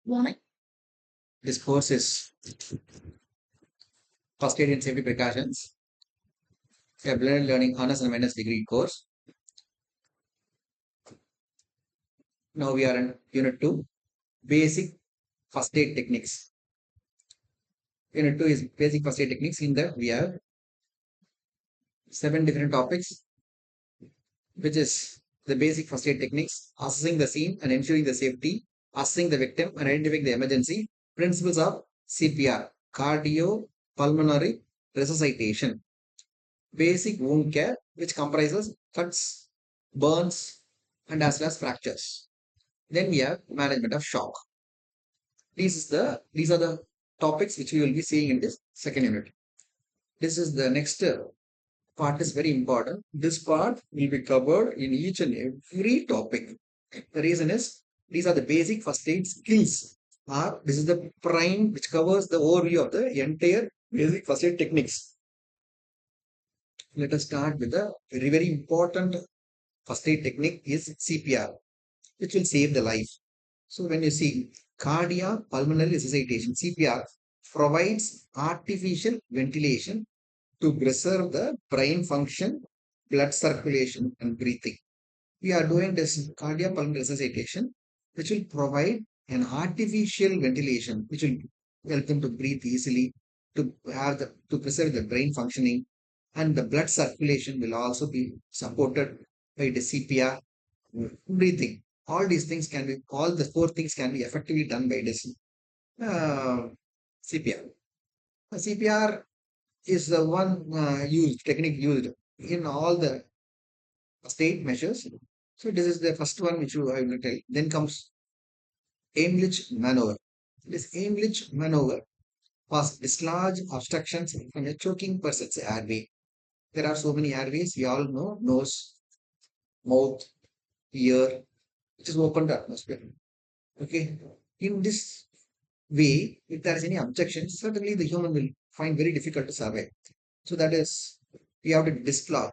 Morning. This course is First Aid and Safety Precautions, a blended learning honors and minors degree course. Now we are in Unit 2, Basic First Aid Techniques. Unit 2 is Basic First Aid Techniques. In that we have 7 different topics, which is the basic first aid techniques, assessing the scene and ensuring the safety, assessing the victim and identifying the emergency, principles of CPR, cardiopulmonary resuscitation, basic wound care, which comprises cuts, burns, and as well as fractures. Then we have management of shock. These are the topics which we will be seeing in this second unit. This is the next part is very important. This part will be covered in each and every topic. The reason is these are the basic first aid skills. This is the prime which covers the overview of the entire basic first aid techniques. Let us start with the very, very important first aid technique is CPR, which will save the life. So when you see cardiopulmonary resuscitation, CPR provides artificial ventilation to preserve the brain function, blood circulation, and breathing. We are doing this cardiopulmonary resuscitation, which will provide an artificial ventilation, which will help them to breathe easily, to preserve the brain functioning, and the blood circulation will also be supported by the CPR breathing. All the four things can be effectively done by this CPR. CPR is the one technique used in all the state measures. So this is the first one which I will tell. Then comes Heimlich maneuver. This Heimlich maneuver was dislodge obstructions from a choking person's airway. There are so many airways. We all know nose, mouth, ear, which is open to atmosphere. Okay. In this way, if there is any objection, certainly the human will find very difficult to survive. So that is, we have to dislodge.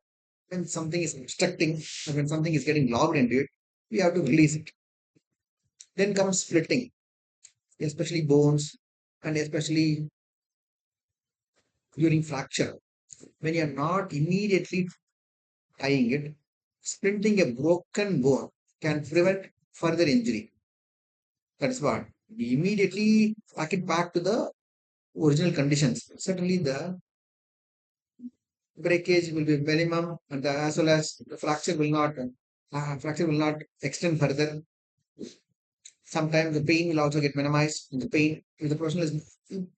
When something is obstructing, and when something is getting logged into it, we have to release it. Then comes splitting, especially bones, and especially during fracture. When you are not immediately tying it, splitting a broken bone can prevent further injury. That is what. We immediately pack it back to the original conditions. Certainly, the breakage will be minimum, and as well as the fracture will not extend further. Sometimes the pain will also get minimized. The pain, if the professional is,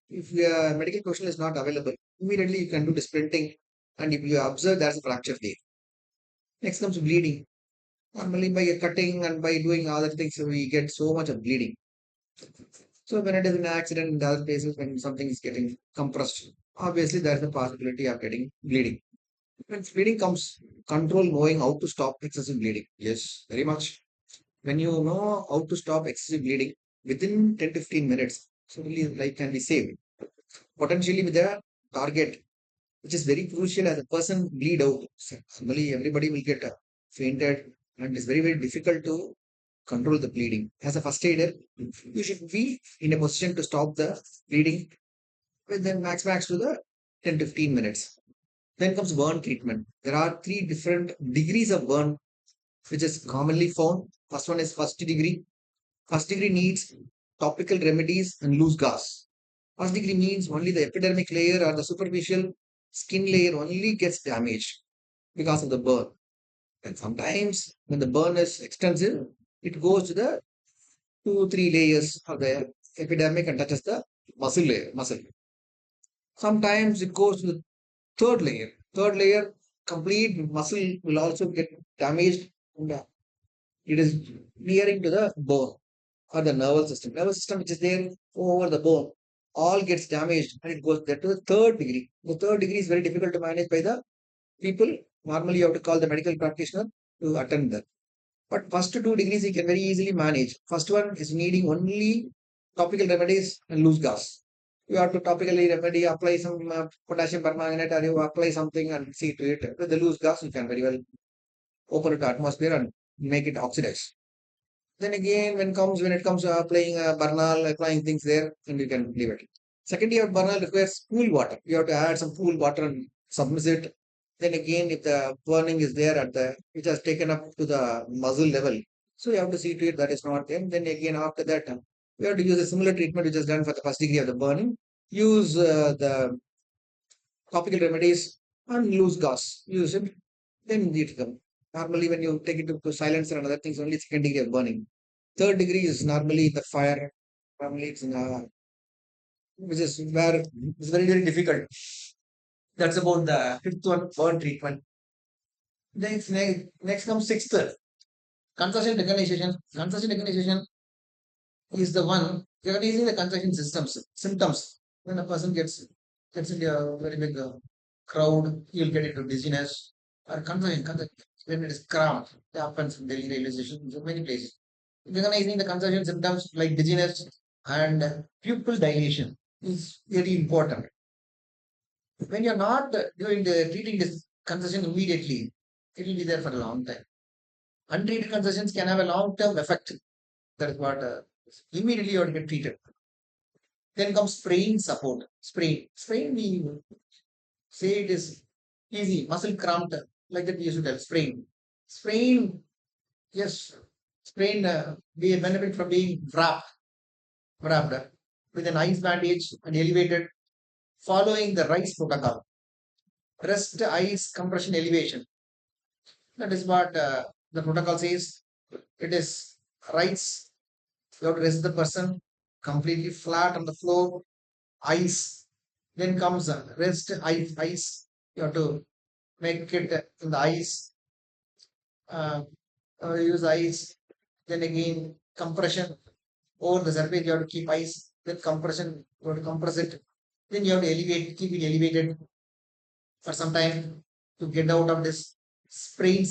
if the medical professional is not available, immediately you can do the sprinting, and if you observe there's a fracture there. Next comes bleeding. Normally, by cutting and by doing other things, we get so much of bleeding. So when it is an accident in the other places, when something is getting compressed, obviously there's a possibility of getting bleeding. When bleeding comes, control knowing how to stop excessive bleeding. Yes, very much. When you know how to stop excessive bleeding within 10 to 15 minutes, certainly life can be saved. Potentially with a target, which is very crucial as a person bleed out. Suddenly everybody will get fainted, and it's very, very difficult to control the bleeding. As a first aider, you should be in a position to stop the bleeding within max to the 10 to 15 minutes. Then comes burn treatment. There are three different degrees of burn which is commonly found. First one is first degree. First degree needs topical remedies and loose gas. First degree means only the epidermic layer or the superficial skin layer only gets damaged because of the burn. And sometimes when the burn is extensive, it goes to the 2, 3 layers of the epidermic and touches the muscle. Sometimes it goes to the third layer. Third layer, complete muscle will also get damaged. And it is nearing to the bone or the nervous system. Nervous system which is there over the bone all gets damaged and it goes there to the third degree. The third degree is very difficult to manage by the people. Normally, you have to call the medical practitioner to attend that. But first 2 degrees you can very easily manage. First one is needing only topical remedies and loose gas. You have to topically remedy, apply some potassium permanganate, or you apply something and see to it. With the loose gas, you can very well open it to atmosphere and make it oxidize. Then again, when it comes to applying burnal, applying things there, and you can leave it. Second year burnal requires cool water. You have to add some cool water and submerge it. Then again, if the burning is there at the which has taken up to the muzzle level, so you have to see to it that is not there. Then again, after that, we have to use a similar treatment which is done for the first degree of the burning. Use the topical remedies and loose gas. Use it, then it come. Normally, when you take it to silencer and other things, only second degree of burning. Third degree is normally the fire. Normally, it's in, which is where it's very, very difficult. That's about the fifth one, burn treatment. Next comes sixth, concussion recognition. Concussion recognition is the one recognizing the concussion symptoms. When a person gets into a very big crowd, he'll get into dizziness or concussion. When it is cramped, it happens in daily railway stations in many places. Recognizing the concussion symptoms like dizziness and pupil dilation is very important. When you're not doing the treating this concussion immediately, it will be there for a long time. Untreated concussions can have a long-term effect. That is what immediately you have to get treated. Then comes sprain support. Sprain we say it is easy, muscle cramped, like that we used to tell sprain. Sprain, yes, sprain we benefit from being wrapped with an ice bandage and elevated, following the RICE protocol. Rest, ice, compression, elevation. That is what the protocol says. It is RICE. You have to rest the person completely flat on the floor, ice. Then comes rest, ice. You have to make it in the ice, uh, use ice. Then again, compression over the surface, you have to keep ice. Then compression, you have to compress it. Then you have to elevate, keep it elevated for some time to get out of this sprain.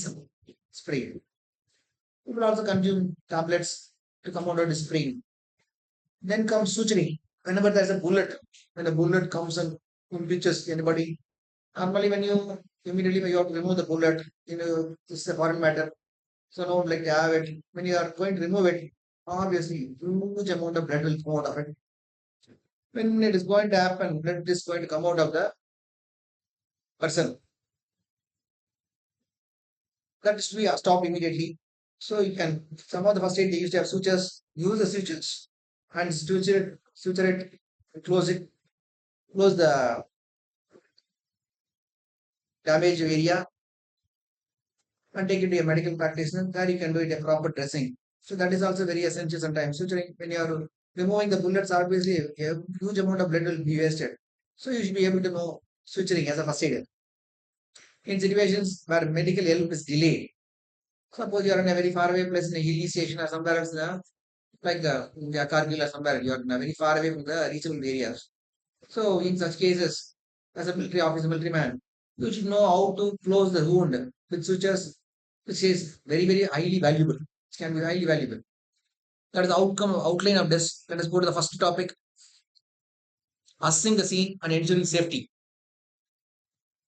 You will also consume tablets to come out of the sprain. Then comes suturing. Whenever there's a bullet, when a bullet comes and pinches anybody, normally when you immediately when you have to remove the bullet, this is a foreign matter. So no one like to have it. When you are going to remove it, obviously huge amount of blood will come out of it. When it is going to happen, blood is going to come out of the person. That is to be stopped immediately. So you can some of the first aid they used to have sutures, use the sutures and suture it, close the damaged area and take it to a medical practitioner. There you can do it a proper dressing. So that is also very essential sometimes. Suturing when you are removing the bullets, obviously a huge amount of blood will be wasted. So you should be able to know suturing as a first aid. In situations where medical help is delayed, suppose you are in a very far away place in a hilly station or somewhere else, like Kargil or somewhere, you are very far away from the reachable areas. So in such cases, as a military officer, military man, you should know how to close the wound with sutures, which is very, very highly valuable. It can be highly valuable. That is the outline of this. Let us go to the first topic, assessing the scene and ensuring safety.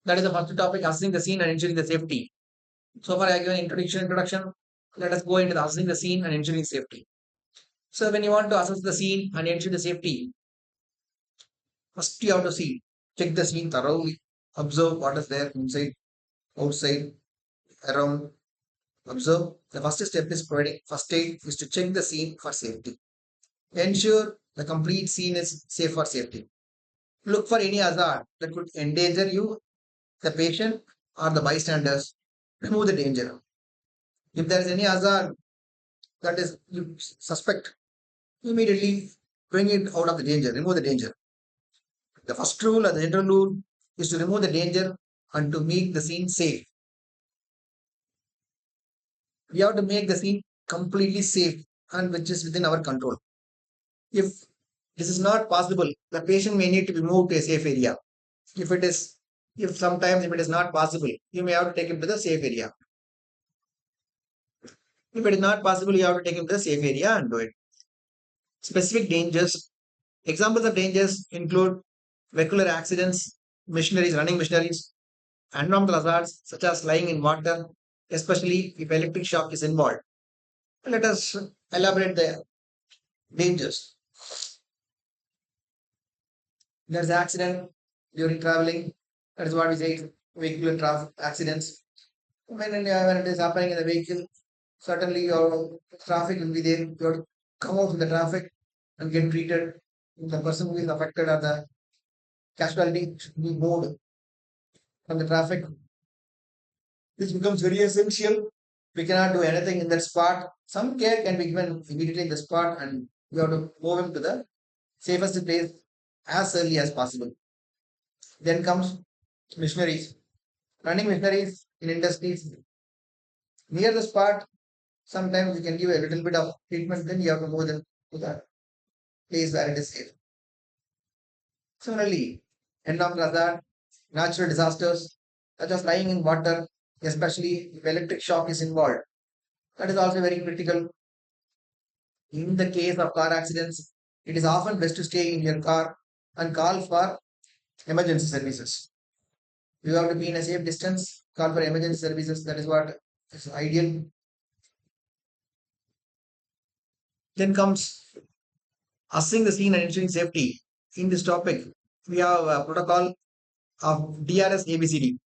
That is the first topic, assessing the scene and ensuring the safety. So far, I have given introduction. Let us go into the assessing the scene and ensuring safety. So when you want to assess the scene and ensure the safety, first you have to check the scene thoroughly, observe what is there inside, outside, around. Observe. The first step is providing first aid is to check the scene for safety. Ensure the complete scene is safe for safety. Look for any hazard that could endanger you, the patient, or the bystanders. Remove the danger. If there is any hazard that is you suspect, immediately bring it out of the danger, remove the danger. The first rule or the general rule is to remove the danger and to make the scene safe. We have to make the scene completely safe and which is within our control. If this is not possible, the patient may need to be moved to a safe area. If it is, if sometimes if it is not possible, you may have to take him to the safe area. If it is not possible, you have to take him to the safe area and do it. Specific dangers. Examples of dangers include vehicular accidents, running machineries, environmental hazards such as lying in water, especially if electric shock is involved. Let us elaborate the dangers. There's accident during traveling. That is what we say vehicular traffic accidents. When it is happening in the vehicle, certainly your traffic will be there. You have to come out from the traffic and get treated. The person who is affected or the casualty should be moved from the traffic. This becomes very essential. We cannot do anything in that spot. Some care can be given immediately in the spot, and we have to move him to the safest place as early as possible. Then comes missionaries. Running missionaries in industries near the spot. Sometimes you can give a little bit of treatment, then you have to move them to the place where it is safe. Similarly, end-of hazard, natural disasters, such as lying in water, especially if electric shock is involved. That is also very critical. In the case of car accidents, it is often best to stay in your car and call for emergency services. You have to be in a safe distance, call for emergency services. That is what is ideal. Then comes assessing the scene and ensuring safety. In this topic, we have a protocol of DRS ABCD.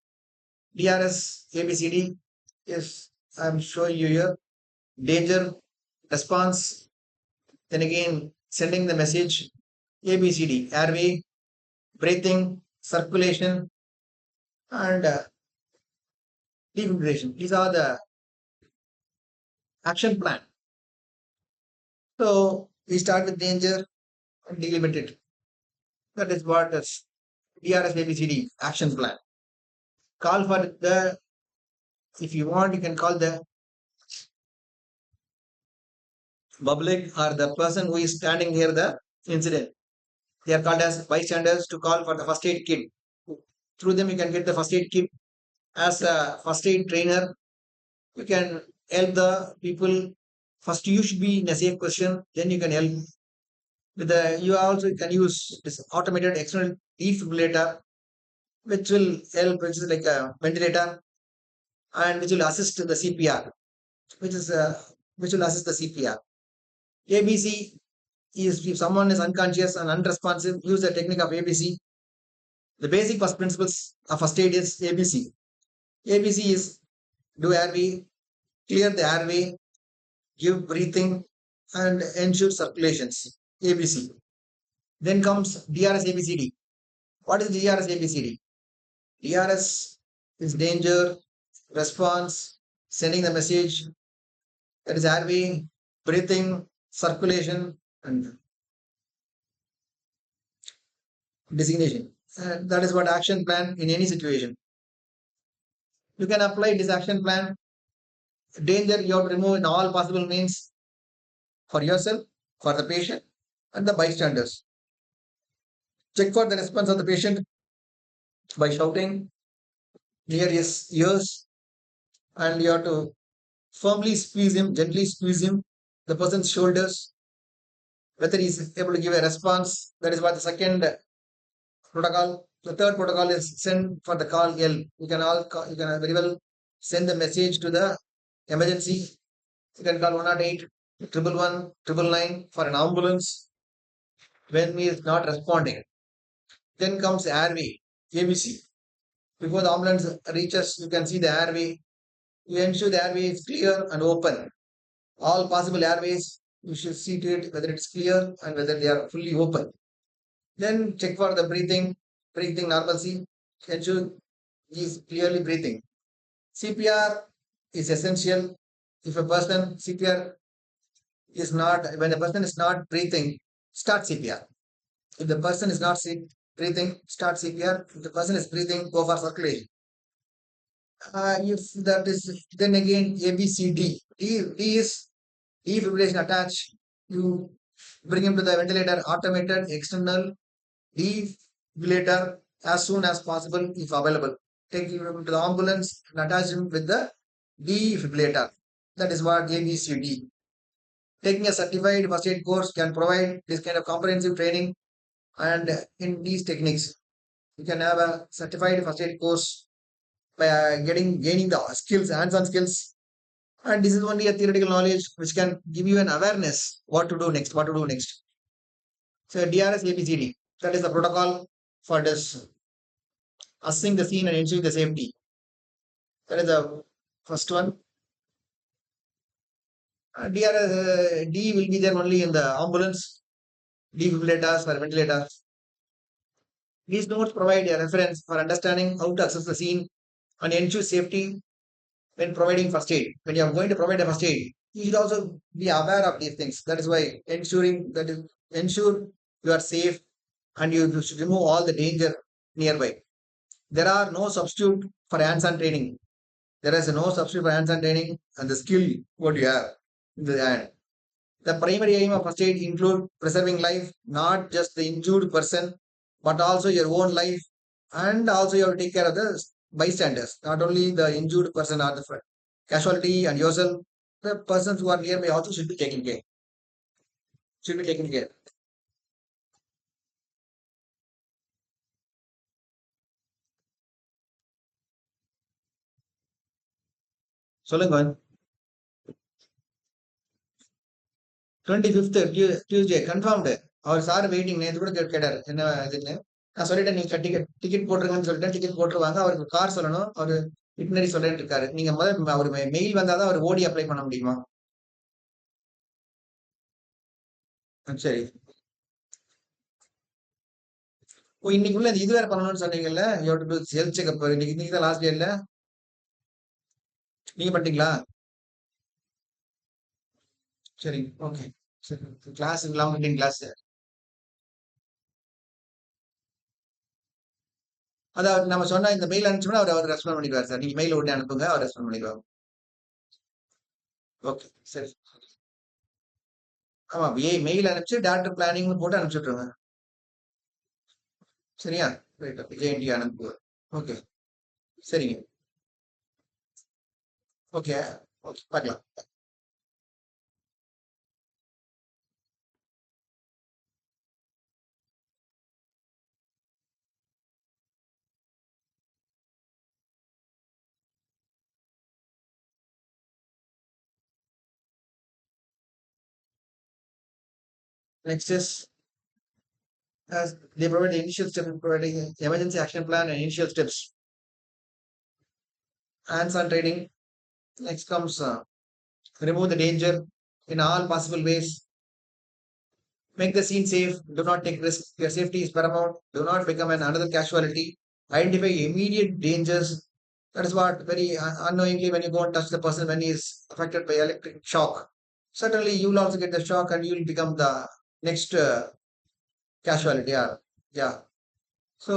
DRS ABCD is, I'm showing you here, danger, response, then again sending the message ABCD, airway, breathing, circulation, and defibrillation. These are the action plan. So we start with danger and delimit it. That is what is DRS ABCD action plan. Call for the, if you want, you can call the public or the person who is standing near the incident. They are called as bystanders to call for the first aid kit. Through them, you can get the first aid kit. As a first aid trainer, you can help the people. First, you should be in a safe position. Then you can help with the. You also can use this automated external defibrillator, which will help, which is like a ventilator, and which will assist the CPR, which is which will assist the CPR. ABC is if someone is unconscious and unresponsive, use the technique of ABC. The basic first principles of first aid is ABC. ABC is do airway, clear the airway, give breathing, and ensure circulations. ABC. Then comes DRS ABCD. What is DRS ABCD? DRS is danger, response, sending the message, that is airway, breathing, circulation, and designation. And that is what action plan in any situation. You can apply this action plan. Danger you have to remove in all possible means for yourself, for the patient, and the bystanders. Check for the response of the patient by shouting near his ears, and you have to firmly squeeze him, gently squeeze him, the person's shoulders, whether he's able to give a response. That is what the second protocol. The third protocol is send for the call L. You can very well send the message to the emergency. You can call 108, 111, 999 for an ambulance when he is not responding. Then comes airway, ABC. Before the ambulance reaches, you can see the airway. You ensure the airway is clear and open. All possible airways, you should see to it whether it's clear and whether they are fully open. Then check for the breathing normalcy. Ensure he is clearly breathing. CPR is essential. If a person CPR is not, when the person is not breathing, start CPR. If the person is not breathing, start CPR. If the person is breathing, go for circulation. If that is, then again ABCD. D is defibrillation attach. You bring him to the ventilator, automated external defibrillator as soon as possible if available. Take him to the ambulance and attach him with the defibrillator. That is what ABCD. Taking a certified first aid course can provide this kind of comprehensive training, and in these techniques, you can have a certified first aid course by gaining the skills, hands-on skills, And this is only a theoretical knowledge which can give you an awareness what to do next, what to do next. So DRS ABCD, that is the protocol for this assessing the scene and ensuring the safety. That is the first one. DRS D will be there only in the ambulance, defibrillators or ventilators. These notes provide a reference for understanding how to assess the scene and ensure safety when providing first aid. When you are going to provide a first aid, you should also be aware of these things. That is why ensuring that is ensure you are safe and you should remove all the danger nearby. There are no substitute for hands-on training. There is no substitute for hands-on training and the skill what you have in the hand. The primary aim of first aid include preserving life, not just the injured person, but also your own life, and also you have to take care of the bystanders, not only the injured person or the casualty and yourself. The persons who are nearby also should be taken care. Should be taken care. சொல்லுங்க 25th Tuesday confirmed அவர் sir waiting நேற்று கூட கேட்டாரு என்ன இதுன்னு நான் சொல்லிட்டேன் நீங்க ticket போட்டுருங்கன்னு சொல்லிட்டேன் டிக்கெட் போட்டுருவாங்க அவருக்கு கார் சொல்லணும் அவரு இட்னரி சொல்லிட்டு இருக்காரு நீங்க முதல்ல அவர் மெயில் வந்தாதான் அவர் ஓடி அப்ளை பண்ண முடியுமா சரி ஓ இன்னைக்குள்ள இது வேற பண்ணணும்னு சொன்னீங்கல்ல ஹெல்த் செக்அப் இன்னைக்கு இன்னைக்கு தான் லாஸ்ட் டே இல்ல நீங்க பண்ணிட்டீங்களா சரி ஓகே சரி கிளாஸ் இல்லாம மீட்டிங் கிளாஸ் அதாவது நம்ம சொன்னா இந்த மெயில் அனுப்பிச்சோம்னா அவர் ரெஸ்பாண்ட் பண்ணிடுவார் சார் நீங்க மெயில் உடனே அனுப்புங்க அவர் ரெஸ்பாண்ட் பண்ணிடுவாங்க ஓகே சரி ஆமா மெயில் அனுப்பிச்சு டாக்டர் பிளானிங் போட்டு அனுப்பிச்சுட்ருங்க சரியா ரைட் ஜேஎன்டி அனுப்பு ஓகே சரிங்க ஓகே ஓகே பார்க்கலாம் next is as they provide the initial step in providing emergency action plan and initial steps. Hands-on training. Next comes remove the danger in all possible ways. Make the scene safe. Do not take risks. Your safety is paramount. Do not become another casualty. Identify immediate dangers. That is what very unknowingly when you go and touch the person when he is affected by electric shock. Certainly you will also get the shock and you will become the next casualty. Yeah. So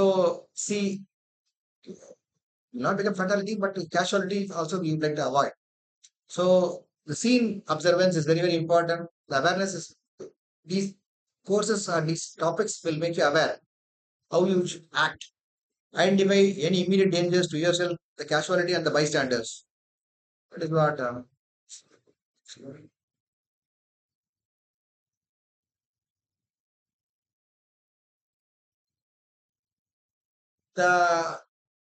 see, not become fatality, but casualty also we would like to avoid. So the scene observance is very, very important. The awareness is these courses or these topics will make you aware how you should act. Identify any immediate dangers to yourself, the casualty and the bystanders. That is what the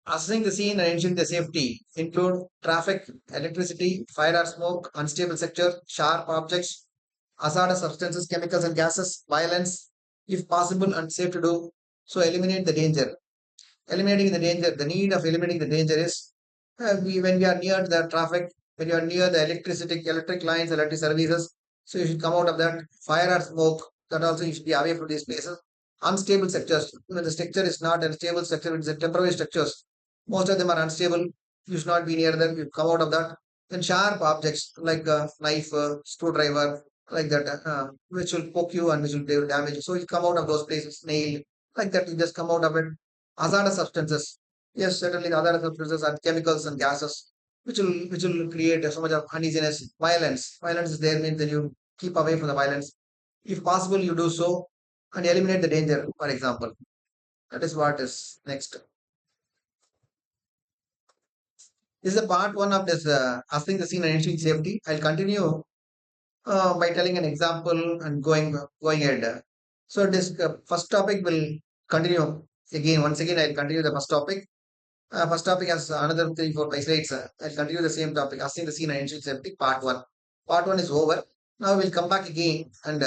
assessing the scene and ensuring the safety include traffic, electricity, fire or smoke, unstable sector, sharp objects, hazardous substances, chemicals and gases, violence, if possible and safe to do. So eliminate the danger. Eliminating the danger, the need of eliminating the danger is when we are near the traffic, when you are near the electric lines, electric services, so you should come out of that. Fire or smoke, that also you should be away from these places. Unstable structures, when the structure is not a stable structure, it's a temporary structures. Most of them are unstable. You should not be near them. You come out of that. Then sharp objects like a knife, screwdriver, like that, which will poke you and which will do damage. So you come out of those places, nail, like that. You just come out of it. Hazardous substances. Yes, certainly the hazardous substances are chemicals and gases, which will create so much of uneasiness. Violence is there means then you keep away from the violence. If possible, you do so and eliminate the danger. For example, that is what is next. This is a part one of this assessing the scene and ensuring safety. I'll continue by telling an example and going ahead. So this first topic will continue again. Once again, I'll continue the first topic. First topic has another 3, 4 5 slides. I'll continue the same topic. Assessing the scene and engine safety, part one. Part one is over. Now we'll come back again and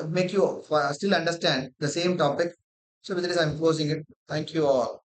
make you still understand the same topic. So with this, I'm closing it. Thank you all.